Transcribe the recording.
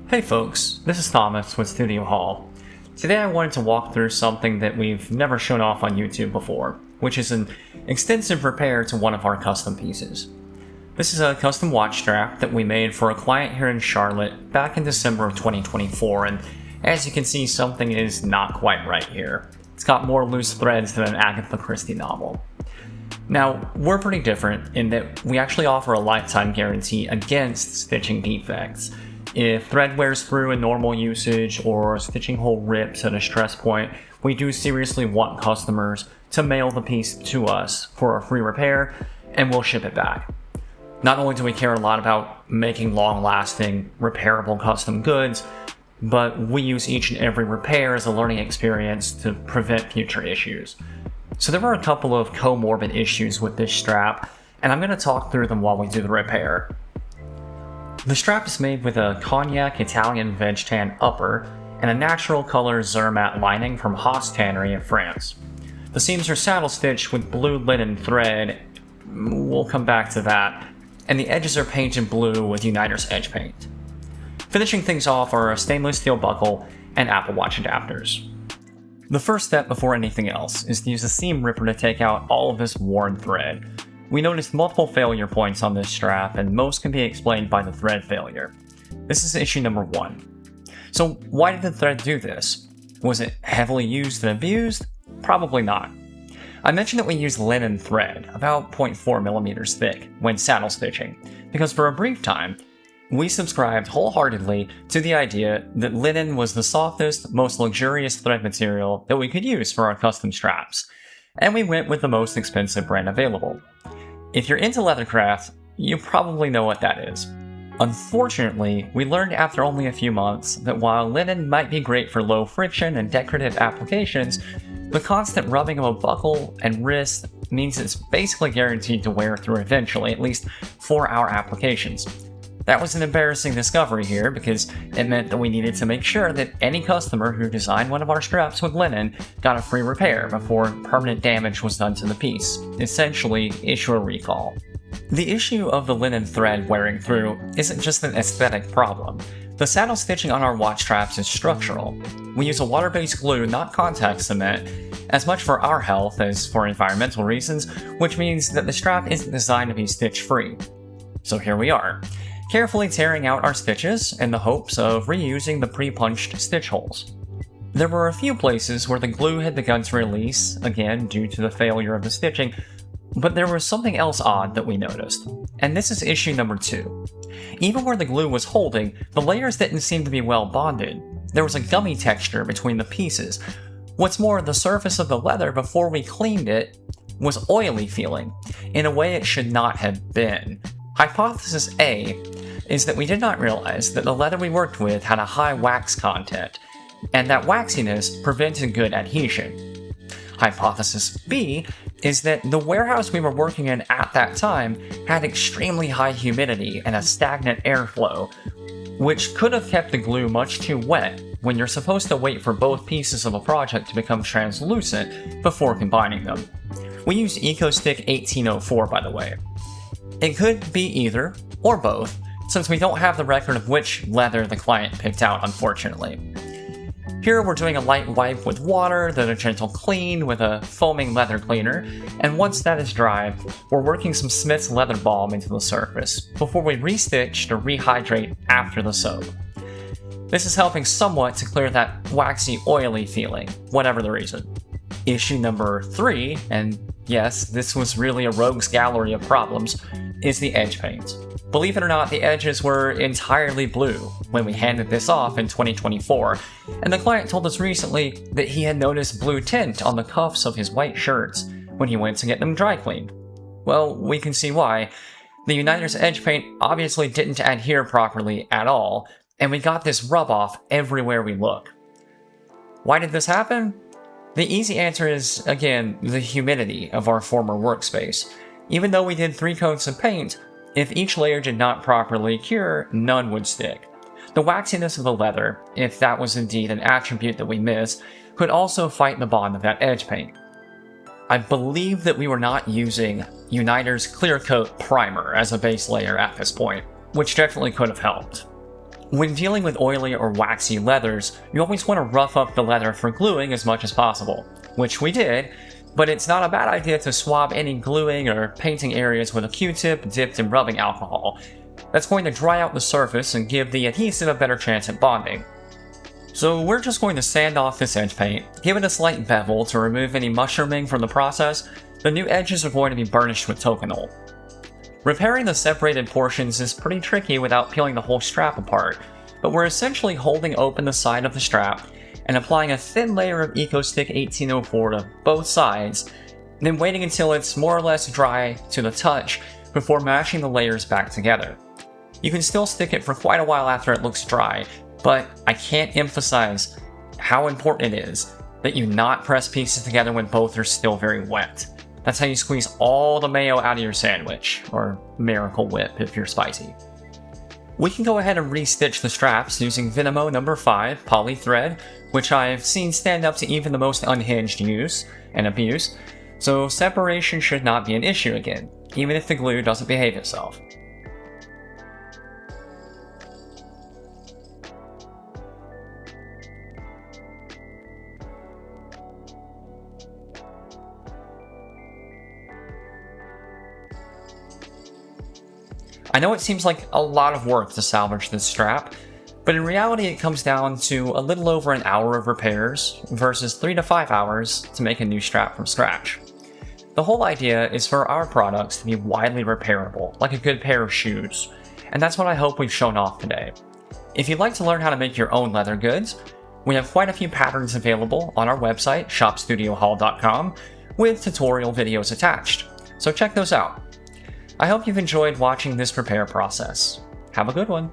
Hey folks, this is Thomas with Studio Hall. Today I wanted to walk through something that we've never shown off on YouTube before, which is an extensive repair to one of our custom pieces. This is a custom watch strap that we made for a client here in Charlotte back in December of 2024, and as you can see, something is not quite right here. It's got more loose threads than an Agatha Christie novel. Now, we're pretty different in that we actually offer a lifetime guarantee against stitching defects. If thread wears through in normal usage or a stitching hole rips at a stress point, we do seriously want customers to mail the piece to us for a free repair, and we'll ship it back. Not only do we care a lot about making long-lasting, repairable custom goods, but we use each and every repair as a learning experience to prevent future issues. So there were a couple of comorbid issues with this strap, and I'm going to talk through them while we do the repair. The strap is made with a cognac Italian veg tan upper and a natural color Zermatt lining from Haas Tannery in France. The seams are saddle stitched with blue linen thread, we'll come back to that, and the edges are painted blue with Uniter's edge paint. Finishing things off are a stainless steel buckle and Apple Watch adapters. The first step before anything else is to use a seam ripper to take out all of this worn thread. We noticed multiple failure points on this strap, and most can be explained by the thread failure. This is issue number 1. So why did the thread do this? Was it heavily used and abused? Probably not. I mentioned that we use linen thread, about 0.4 millimeters thick, when saddle stitching, because for a brief time, we subscribed wholeheartedly to the idea that linen was the softest, most luxurious thread material that we could use for our custom straps, and we went with the most expensive brand available. If you're into leathercraft, you probably know what that is. Unfortunately, we learned after only a few months that while linen might be great for low friction and decorative applications, the constant rubbing of a buckle and wrist means it's basically guaranteed to wear through eventually, at least for our applications. That was an embarrassing discovery here because it meant that we needed to make sure that any customer who designed one of our straps with linen got a free repair before permanent damage was done to the piece, essentially issue a recall. The issue of the linen thread wearing through isn't just an aesthetic problem. The saddle stitching on our watch straps is structural. We use a water-based glue, not contact cement, as much for our health as for environmental reasons, which means that the strap isn't designed to be stitch-free. So here we are, carefully tearing out our stitches in the hopes of reusing the pre-punched stitch holes. There were a few places where the glue had begun to release, again due to the failure of the stitching, but there was something else odd that we noticed, and this is issue number 2. Even where the glue was holding, the layers didn't seem to be well bonded. There was a gummy texture between the pieces. What's more, the surface of the leather before we cleaned it was oily feeling, in a way it should not have been. Hypothesis A is that we did not realize that the leather we worked with had a high wax content, and that waxiness prevented good adhesion. Hypothesis B is that the warehouse we were working in at that time had extremely high humidity and a stagnant airflow, which could have kept the glue much too wet when you're supposed to wait for both pieces of a project to become translucent before combining them. We use EcoStick 1804, by the way. It could be either, or both, since we don't have the record of which leather the client picked out, unfortunately. Here we're doing a light wipe with water, then a gentle clean with a foaming leather cleaner, and once that is dry, we're working some Smith's leather balm into the surface, before we restitch to rehydrate after the soap. This is helping somewhat to clear that waxy, oily feeling, whatever the reason. Issue number 3, and yes, this was really a rogues gallery of problems, is the edge paint. Believe it or not, the edges were entirely blue when we handed this off in 2024, and the client told us recently that he had noticed blue tint on the cuffs of his white shirts when he went to get them dry cleaned. Well, we can see why. The Uniter's edge paint obviously didn't adhere properly at all, and we got this rub-off everywhere we look. Why did this happen? The easy answer is, again, the humidity of our former workspace. Even though we did 3 coats of paint, if each layer did not properly cure, none would stick. The waxiness of the leather, if that was indeed an attribute that we missed, could also fight the bond of that edge paint. I believe that we were not using Uniter's Clear Coat Primer as a base layer at this point, which definitely could have helped. When dealing with oily or waxy leathers, you always want to rough up the leather for gluing as much as possible, which we did, but it's not a bad idea to swab any gluing or painting areas with a Q-tip dipped in rubbing alcohol. That's going to dry out the surface and give the adhesive a better chance at bonding. So we're just going to sand off this edge paint, give it a slight bevel to remove any mushrooming from the process. The new edges are going to be burnished with toconol. Repairing the separated portions is pretty tricky without peeling the whole strap apart, but we're essentially holding open the side of the strap and applying a thin layer of EcoStick 1804 to both sides, then waiting until it's more or less dry to the touch before mashing the layers back together. You can still stick it for quite a while after it looks dry, but I can't emphasize how important it is that you not press pieces together when both are still very wet. That's how you squeeze all the mayo out of your sandwich, or Miracle Whip if you're spicy. We can go ahead and re-stitch the straps using Vinamo No. 5 poly thread, which I've seen stand up to even the most unhinged use and abuse, so separation should not be an issue again, even if the glue doesn't behave itself. I know it seems like a lot of work to salvage this strap, but in reality it comes down to a little over an hour of repairs versus 3 to 5 hours to make a new strap from scratch. The whole idea is for our products to be widely repairable, like a good pair of shoes, and that's what I hope we've shown off today. If you'd like to learn how to make your own leather goods, we have quite a few patterns available on our website, shopstudiohall.com, with tutorial videos attached, so check those out. I hope you've enjoyed watching this repair process. Have a good one!